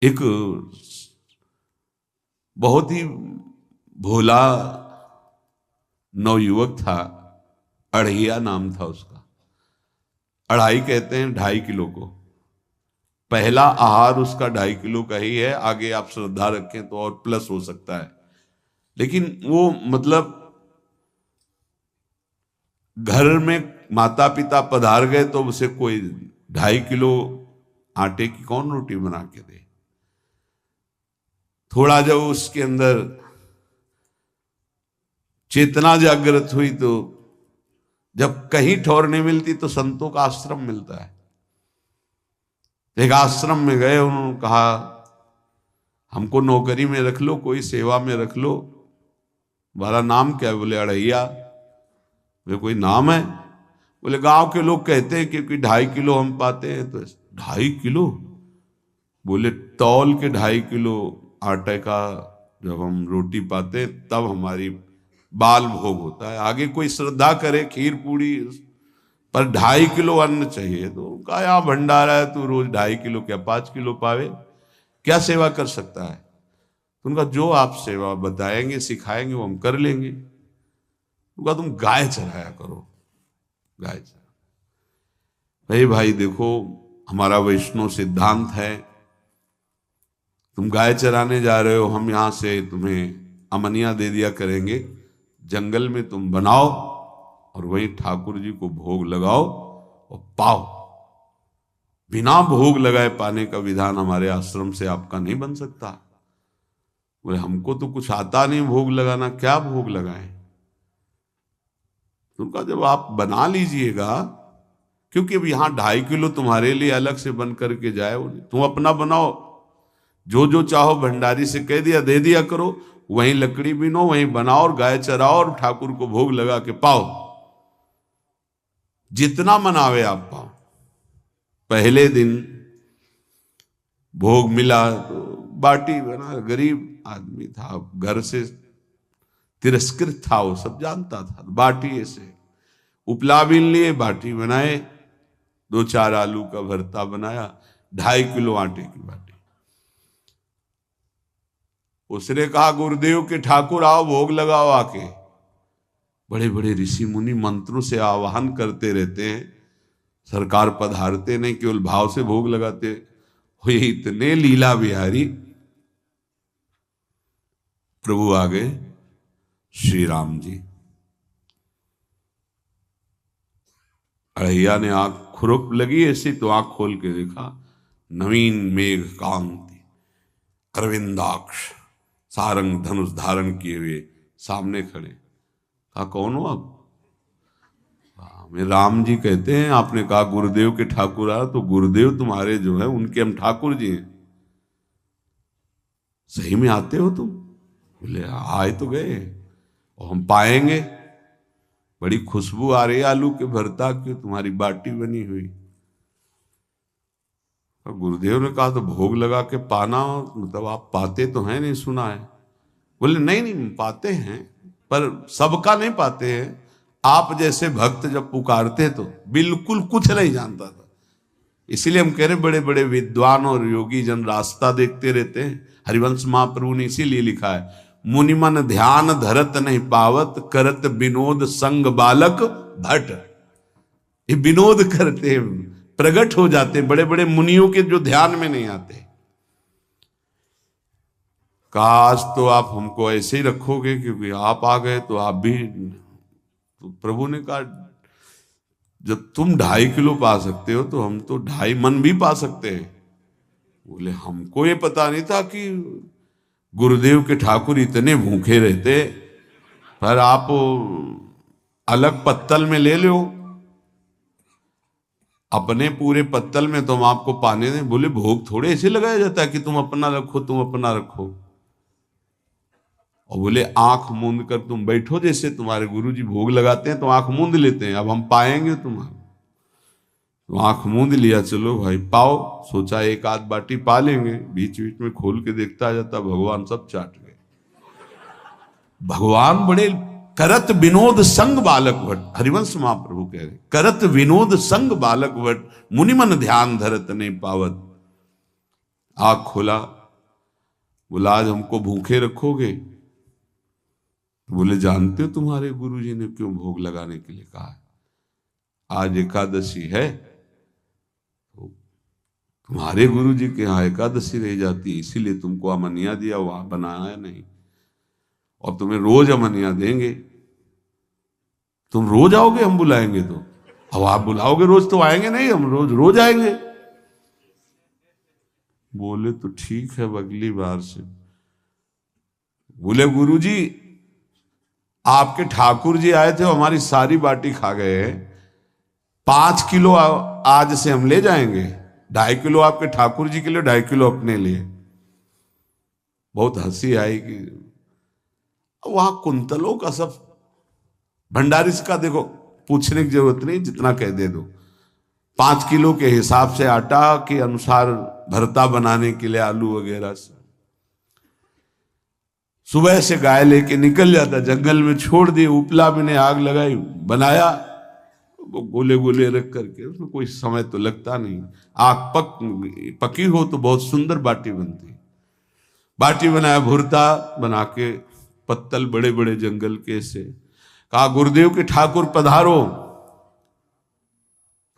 एक बहुत ही भोला नवयुवक था, अढ़ैया नाम था उसका। अढ़ाई कहते हैं 2.5 किलो को। पहला आहार उसका 2.5 किलो का ही है, आगे आप श्रद्धा रखें तो और प्लस हो सकता है। लेकिन वो मतलब घर में माता पिता पधार गए तो उसे कोई 2.5 किलो आटे की कौन रोटी बना के दे। थोड़ा जब उसके अंदर चेतना जागृत हुई तो जब कहीं ठौर नहीं मिलती तो संतों का आश्रम मिलता है। एक आश्रम में गए, उन्होंने कहा हमको नौकरी में रख लो, कोई सेवा में रख लो। तुम्हारा नाम क्या है? बोले अढ़ैया। वे कोई नाम है? बोले गांव के लोग कहते हैं क्योंकि 2.5 किलो हम पाते हैं। तो 2.5 किलो? बोले तौल के 2.5 किलो आटे का जब हम रोटी पाते तब हमारी बाल भोग होता है। आगे कोई श्रद्धा करे खीर पूड़ी, पर 2.5 किलो अन्न चाहिए। तो कहा यहाँ भंडारा है, तू रोज 2.5 किलो क्या 5 किलो पावे, क्या सेवा कर सकता है? तो उनका जो आप सेवा बताएंगे सिखाएंगे वो हम कर लेंगे। उनका तुम गाय चराया करो, गाय चरा। भाई देखो, हमारा वैष्णव सिद्धांत है, तुम गाय चराने जा रहे हो, हम यहां से तुम्हें अमनिया दे दिया करेंगे, जंगल में तुम बनाओ और वहीं ठाकुर जी को भोग लगाओ और पाओ। बिना भोग लगाए पाने का विधान हमारे आश्रम से आपका नहीं बन सकता। बोले हमको तो कुछ आता नहीं भोग लगाना, क्या भोग लगाएं? तो उनका जब आप बना लीजिएगा, क्योंकि अब यहां 2.5 किलो तुम्हारे लिए अलग से बन करके जाए, तुम अपना बनाओ। जो जो चाहो भंडारी से कह दिया दे दिया करो, वहीं लकड़ी बीनो, वहीं बनाओ और गाय चराओ और ठाकुर को भोग लगा के पाओ। जितना मनावे आप पाओ। पहले दिन भोग मिला तो बाटी बना, गरीब आदमी था, घर से तिरस्कृत था, वो सब जानता था। बाटी ऐसे उपला बीन लिए, बाटी बनाए, 2-4 आलू का भरता बनाया, 2.5 किलो आटे की बाटी। उसने कहा गुरुदेव के ठाकुर आओ भोग लगाओ आके। बड़े बड़े ऋषि मुनि मंत्रों से आवाहन करते रहते हैं, सरकार पधारते नहीं, केवल भाव से भोग लगाते। हुए इतने लीला बिहारी, प्रभु आ गए श्री राम जी। अढ़ैया ने आंख खुरक लगी ऐसी तो आंख खोल के देखा, नवीन मेघ कांति, अरविंदाक्ष, सारंग धनुष धारण किए हुए सामने खड़े। कहा कौन हो आप? हमें राम जी कहते हैं। आपने कहा गुरुदेव के ठाकुर आ, तो गुरुदेव तुम्हारे जो है उनके हम ठाकुर जी हैं। सही में आते हो तुम? बोले आए तो गए और हम पाएंगे। बड़ी खुशबू आ रही है आलू के भरता की, तुम्हारी बाटी बनी हुई। और गुरुदेव ने कहा तो भोग लगा के पाना, मतलब आप पाते तो हैं? नहीं सुना है। बोले नहीं पाते हैं, पर सबका नहीं पाते हैं। आप जैसे भक्त जब पुकारते तो बिल्कुल कुछ नहीं जानता था। इसीलिए हम कह रहे बड़े बड़े विद्वान और योगी जन रास्ता देखते रहते हैं। हरिवंश महाप्रभु ने इसीलिए लिखा है, मुनिमन ध्यान धरत नहीं पावत, करत विनोद संग बालक भट। ये विनोद करते प्रकट हो जाते बड़े बड़े मुनियों के जो ध्यान में नहीं आते। काश तो आप हमको ऐसे ही रखोगे, क्योंकि आप आ गए तो आप भी। तो प्रभु ने कहा जब तुम 2.5 किलो पा सकते हो तो हम तो 2.5 मन भी पा सकते हैं। बोले हमको ये पता नहीं था कि गुरुदेव के ठाकुर इतने भूखे रहते, पर आप अलग पत्तल में ले लो, अपने पूरे पत्तल में तुम आपको पाने दें। बोले भोग थोड़े ऐसे लगाया जाता है कि तुम अपना रखो, तुम अपना रखो। और बोले आंख मूंद कर तुम बैठो, जैसे तुम्हारे गुरुजी भोग लगाते हैं तो आंख मूंद लेते हैं, अब हम पाएंगे तुम्हारा। तो आंख मूंद लिया, चलो भाई पाओ। सोचा एक आध बाटी पा लेंगे, बीच बीच में खोल के देखता जाता, भगवान सब चाट गए। भगवान बड़े करत विनोद संग बालक भट, हरिवंश महाप्रभु कह रहे, करत विनोद संग बालक भट, मुनिमन ध्यान धरत नहीं पावत। आँख खोला, बोला आज हमको भूखे रखोगे? बोले जानते हो तुम्हारे गुरुजी ने क्यों भोग लगाने के लिए कहा है? आज एकादशी है, तो तुम्हारे गुरुजी के यहाँ एकादशी रह जाती है, इसीलिए तुमको अमनिया दिया, वहां बनाया नहीं, और तुम्हें रोज अमनिया देंगे। तुम रोज आओगे हम बुलाएंगे तो? अब आप बुलाओगे रोज तो आएंगे नहीं, हम रोज रोज आएंगे। बोले तो ठीक है, अगली बार से। बोले गुरुजी आपके ठाकुर जी आए थे, हमारी सारी बाटी खा गए, 5 किलो आज से हम ले जाएंगे, 2.5 किलो आपके ठाकुर जी के लिए, 2.5 किलो अपने लिए। बहुत हंसी आई कि वहां कुंतलों का सब भंडारी का देखो, पूछने की जरूरत नहीं, जितना कह दे दो। 5 किलो के हिसाब से आटा के अनुसार भरता बनाने के लिए आलू वगैरह से सुबह से गाय लेके निकल जाता, जंगल में छोड़ दिए, उपला में ने आग लगाई, बनाया, वो गोले गोले रख करके, उसमें कोई समय तो लगता नहीं। आग पकी हो तो बहुत सुंदर बाटी बनती। बाटी बनाया, भुरता बना के, पत्तल बड़े बड़े जंगल के से, कहा गुरुदेव के ठाकुर पधारो।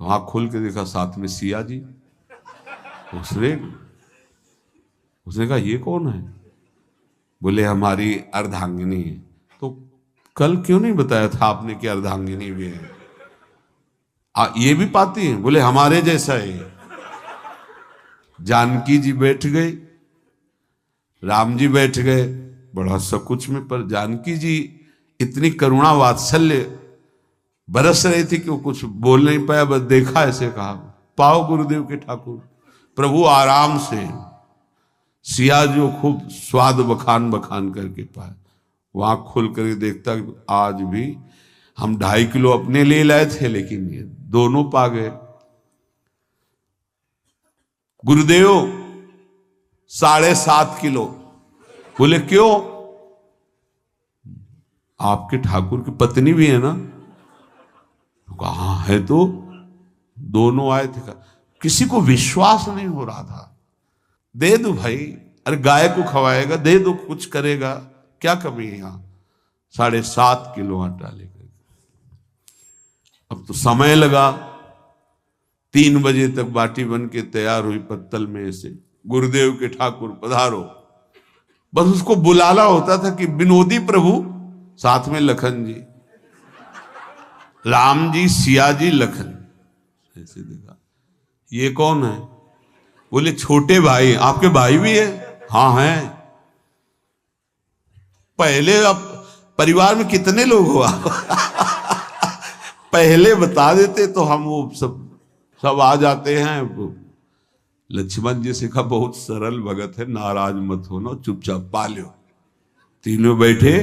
तो आँख खोल के देखा साथ में सिया जी। उसने कहा ये कौन है? बोले हमारी अर्धांगिनी है। तो कल क्यों नहीं बताया था आपने कि अर्धांगिनी भी है? ये भी पाती है? बोले हमारे जैसा है। जानकी जी बैठ गए, राम जी बैठ गए, बड़ा सकुच में, पर जानकी जी इतनी करुणा वात्सल्य बरस रही थी कि वो कुछ बोल नहीं पाया, बस देखा, ऐसे कहा पाओ गुरुदेव के ठाकुर। प्रभु आराम से, सिया जो खूब स्वाद बखान बखान करके पाए, वहां खोल करके देखता आज भी हम 2.5 किलो अपने लिए लाए थे, लेकिन ये दोनों पा गए। गुरुदेव 7.5 किलो। बोले क्यों? आपके ठाकुर की पत्नी भी है ना? कहा है, तो दोनों आए थे। किसी को विश्वास नहीं हो रहा था। दे दो भाई, अरे गाय को खवाएगा, दे दो, कुछ करेगा, क्या कमी है यहां? 7.5 किलो आटा लेकर। अब तो समय लगा, 3 बजे तक बाटी बन के तैयार हुई पत्तल में से। गुरुदेव के ठाकुर पधारो, बस उसको बुलाना होता था कि विनोदी प्रभु, साथ में लखन जी, राम जी, सिया जी, लखन। ऐसे देखा, ये कौन है? बोले छोटे भाई। आपके भाई भी है? हाँ है। पहले अब परिवार में कितने लोग हो आप? पहले बता देते तो हम वो सब आ जाते हैं। लक्ष्मण जी से कहा बहुत सरल भगत है, नाराज मत होना, चुपचाप पा लो। तीनों बैठे,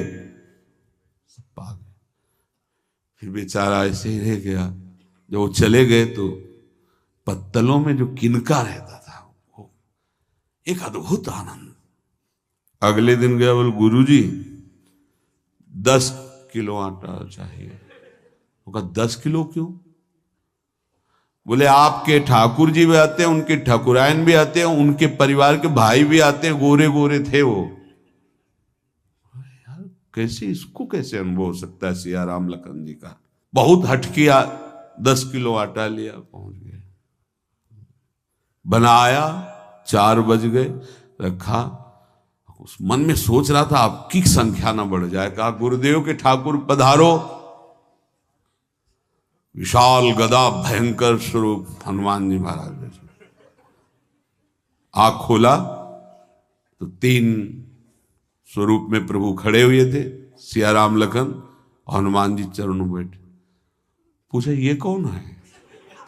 सब पा गए। फिर बेचारा ऐसे ही रह गया। जब वो चले गए तो पत्तलों में जो किनका रहता था, वो एक अद्भुत आनंद। अगले दिन गया, बोल गुरुजी 10 किलो आटा चाहिए। वो कहा 10 किलो क्यों? बोले आपके ठाकुर जी भी आते हैं, उनके ठाकुरायन भी आते हैं, उनके परिवार के भाई भी आते हैं, गोरे गोरे थे वो। यार कैसे, इसको कैसे अनुभव हो सकता है? सिया राम लखन जी का बहुत हट किया। 10 किलो आटा लिया, पहुंच गए, बनाया, 4 बज गए, रखा। उस मन में सोच रहा था आपकी संख्या ना बढ़ जाए। कहा गुरुदेव के ठाकुर पधारो। विशाल गदा, भयंकर स्वरूप हनुमान जी महाराज। आंख खोला तो 3 स्वरूप में प्रभु खड़े हुए थे, सिया राम लखन, हनुमान जी चरणों बैठे। पूछा ये कौन है?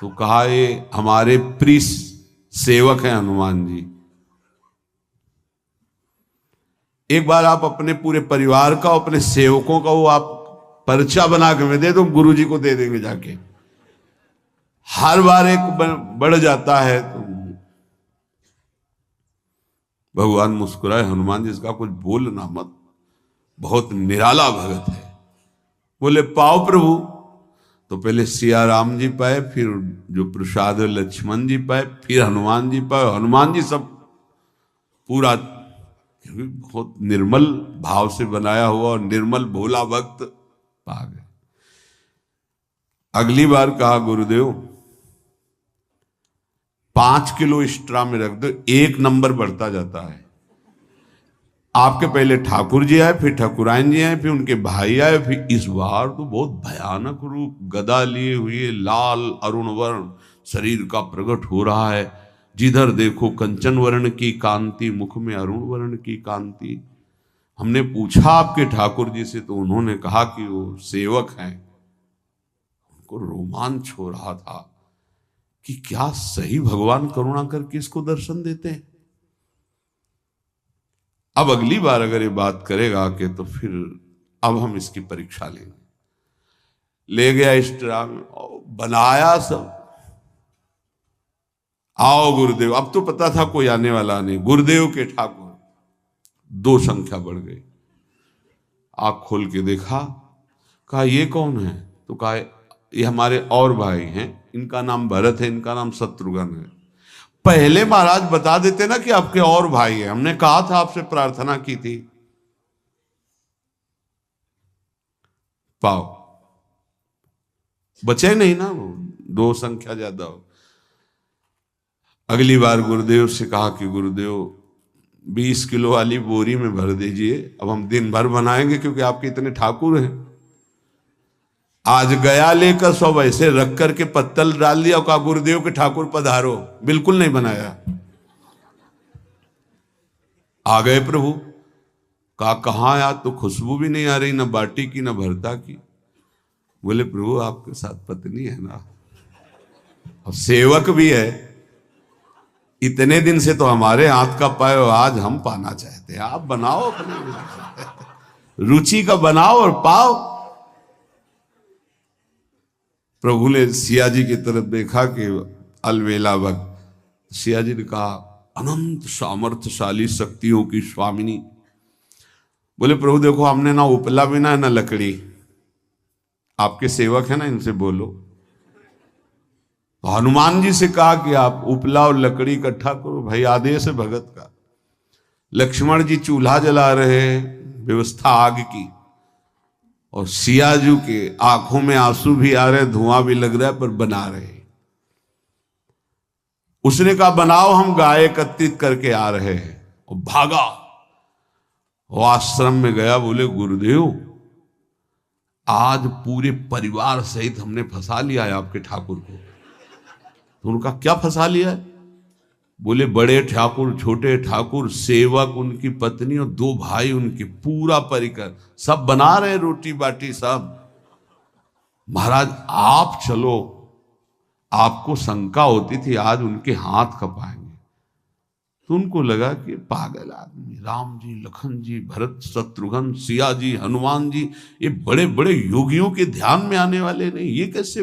तो कहा ये हमारे प्रिय सेवक हैं हनुमान जी। एक बार आप अपने पूरे परिवार का, अपने सेवकों का वो आप पर्चा बना के मैं दे दो, गुरु जी को दे देंगे जाके। हर बार एक बढ़ जाता है तो भगवान मुस्कुराए, हनुमान जी इसका कुछ बोलना मत, बहुत निराला भगत है। बोले पाओ प्रभु। तो पहले सिया राम जी पाए, फिर जो प्रसाद लक्ष्मण जी पाए, फिर हनुमान जी पाए। हनुमान जी सब पूरा बहुत निर्मल भाव से बनाया हुआ और निर्मल भोला भक्त पा गए। अगली बार कहा गुरुदेव 5 किलो एक्स्ट्रा में रख दो, 1 नंबर बढ़ता जाता है। आपके पहले ठाकुर जी आए, फिर ठाकुरायन जी आए, फिर उनके भाई आए, फिर इस बार तो बहुत भयानक रूप, गदा लिए हुए, लाल अरुण वर्ण शरीर का प्रकट हो रहा है। जिधर देखो कंचन वर्ण की कांति, मुख में अरुण वर्ण की कांति। हमने पूछा आपके ठाकुर जी से, तो उन्होंने कहा कि वो सेवक हैं। उनको रोमांच हो रहा था कि क्या सही भगवान करुणा करके इसको दर्शन देते हैं। अब अगली बार अगर ये बात करेगा कि तो फिर अब हम इसकी परीक्षा लेंगे। ले गया एक्स्ट्रा में, बनाया सब। आओ गुरुदेव, अब तो पता था कोई आने वाला नहीं। गुरुदेव के ठाकुर 2 संख्या बढ़ गई। आंख खोल के देखा, कहा ये कौन है? तो कहा ये हमारे और भाई हैं, इनका नाम भरत है, इनका नाम शत्रुघ्न है। पहले महाराज बता देते ना कि आपके और भाई हैं, हमने कहा था, आपसे प्रार्थना की थी। पाओ बचे नहीं ना, वो 2 संख्या ज्यादा हो। अगली बार गुरुदेव से कहा कि गुरुदेव 20 किलो वाली बोरी में भर दीजिए, अब हम दिन भर बनाएंगे क्योंकि आपके इतने ठाकुर हैं। आज गया लेकर सब ऐसे रख करके पत्तल डाल दिया, कहा गुरुदेव के ठाकुर पधारो। बिल्कुल नहीं बनाया। आ गए प्रभु, कहा कहाँ यार, तो खुशबू भी नहीं आ रही, ना बाटी की ना भरता की। बोले प्रभु आपके साथ पत्नी है ना, और सेवक भी है, इतने दिन से तो हमारे हाथ का पाए, आज हम पाना चाहते हैं, आप बनाओ अपने रुचि का बनाओ और पाओ। प्रभु ने सिया जी की तरफ देखा कि अलवेला भक्त। सिया जी ने कहा अनंत सामर्थ्यशाली शक्तियों की स्वामिनी। बोले प्रभु देखो, हमने ना उपला बिना है ना लकड़ी, आपके सेवक है ना, इनसे बोलो। तो हनुमान जी से कहा कि आप उपला और लकड़ी इकट्ठा करो, भाई आदेश है भगत का। लक्ष्मण जी चूल्हा जला रहे हैं, व्यवस्था आग की, और सियाजू के आंखों में आंसू भी आ रहे, धुआं भी लग रहा है, पर बना रहे। उसने कहा बनाओ, हम गाय एकत्रित करके आ रहे हैं, और भागा। वो आश्रम में गया, बोले गुरुदेव आज पूरे परिवार सहित हमने फंसा लिया है आपके ठाकुर को। तो उनका क्या फंसा लिया है? बोले बड़े ठाकुर, छोटे ठाकुर, सेवक, उनकी पत्नी और 2 भाई उनके, पूरा परिकर, सब बना रहे रोटी बाटी सब। महाराज आप चलो, आपको शंका होती थी आज उनके हाथ कपाएंगे। तो उनको लगा कि पागल आदमी, राम जी, लखन जी, भरत, शत्रुघ्न, सिया जी, हनुमान जी, ये बड़े बड़े योगियों के ध्यान में आने वाले नहीं, ये कैसे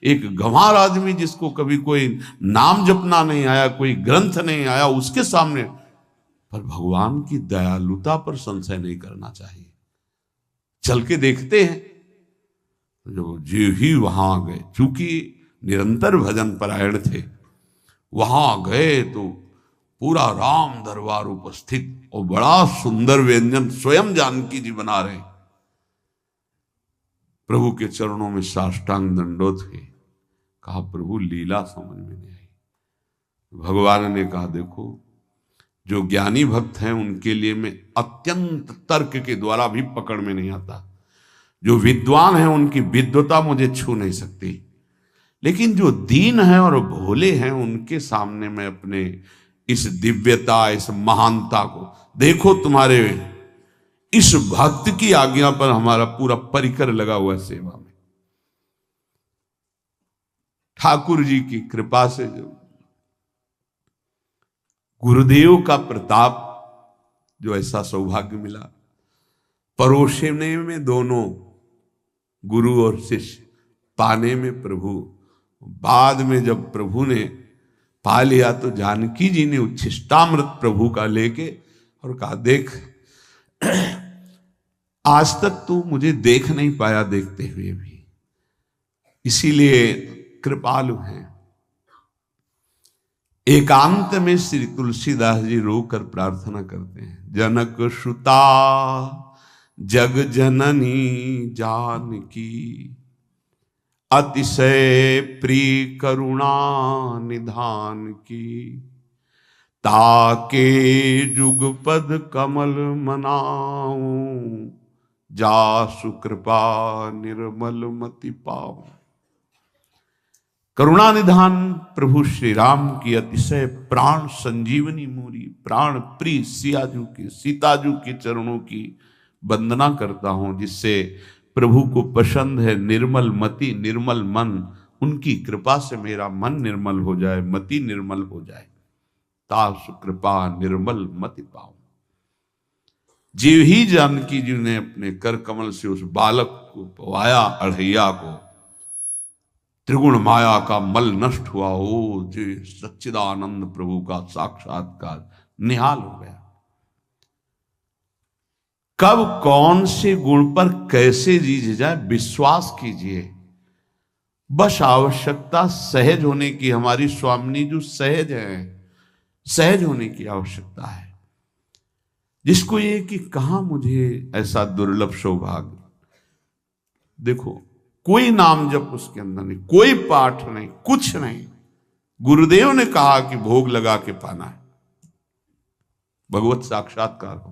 एक गंवार आदमी जिसको कभी कोई नाम जपना नहीं आया, कोई ग्रंथ नहीं आया, उसके सामने। पर भगवान की दयालुता पर संशय नहीं करना चाहिए। चल के देखते हैं। जो जी ही वहां गए, चूंकि निरंतर भजन परायण थे, वहां गए तो पूरा राम दरबार उपस्थित, और बड़ा सुंदर व्यंजन स्वयं जानकी जी बना रहे। प्रभु के चरणों में साष्टांग दंडोत है। कहा प्रभु लीला समझ में नहीं आई। भगवान ने कहा देखो, जो ज्ञानी भक्त हैं उनके लिए मैं अत्यंत तर्क के द्वारा भी पकड़ में नहीं आता। जो विद्वान हैं उनकी विद्वता मुझे छू नहीं सकती, लेकिन जो दीन हैं और भोले हैं उनके सामने मैं अपने इस दिव्यता, इस महानता को देखो। तुम्हारे इस भक्त की आज्ञा पर हमारा पूरा परिकर लगा हुआ है सेवा में। ठाकुर जी की कृपा से जो गुरुदेव का प्रताप, जो ऐसा सौभाग्य मिला, परोसने में दोनों गुरु और शिष्य, पाने में प्रभु। बाद में जब प्रभु ने पा लिया तो जानकी जी ने उच्छिष्टामृत प्रभु का लेके और कहा देख, आज तक तू मुझे देख नहीं पाया देखते हुए भी, इसीलिए कृपालु हैं। एकांत में श्री तुलसीदास जी रोकर प्रार्थना करते हैं, जनक सुता जग जननी जानकी, अतिशय प्रिय करुणा निधान की, ताके जुगपद कमल मनाऊं, जासु कृपा निर्मल मति पाऊं। करुणा निधान प्रभु श्री राम की अतिशय प्राण संजीवनी मूरी, प्राण प्रिय सियाजू की, सीताजू के चरणों की वंदना करता हूं, जिससे प्रभु को पसंद है निर्मल मति निर्मल मन। उनकी कृपा से मेरा मन निर्मल हो जाए, मति निर्मल हो जाए। तासु कृपा निर्मल मति पाऊं। जीव ही जानकी जी ने अपने कर कमल से उस बालक को पवाया, अढ़ैया को, त्रिगुण माया का मल नष्ट हुआ हो, जो सच्चिदानंद प्रभु का साक्षात्कार निहाल हो गया। कब कौन से गुण पर कैसे जीज जाए विश्वास कीजिए, बस आवश्यकता सहज होने की। हमारी स्वामिनी जो सहज है, सहज होने की आवश्यकता है। जिसको ये कि कहां मुझे ऐसा दुर्लभ सौभाग्य, देखो कोई नाम जप उसके अंदर नहीं, कोई पाठ नहीं, कुछ नहीं। गुरुदेव ने कहा कि भोग लगा के पाना है, भगवत साक्षात्कार हो गया।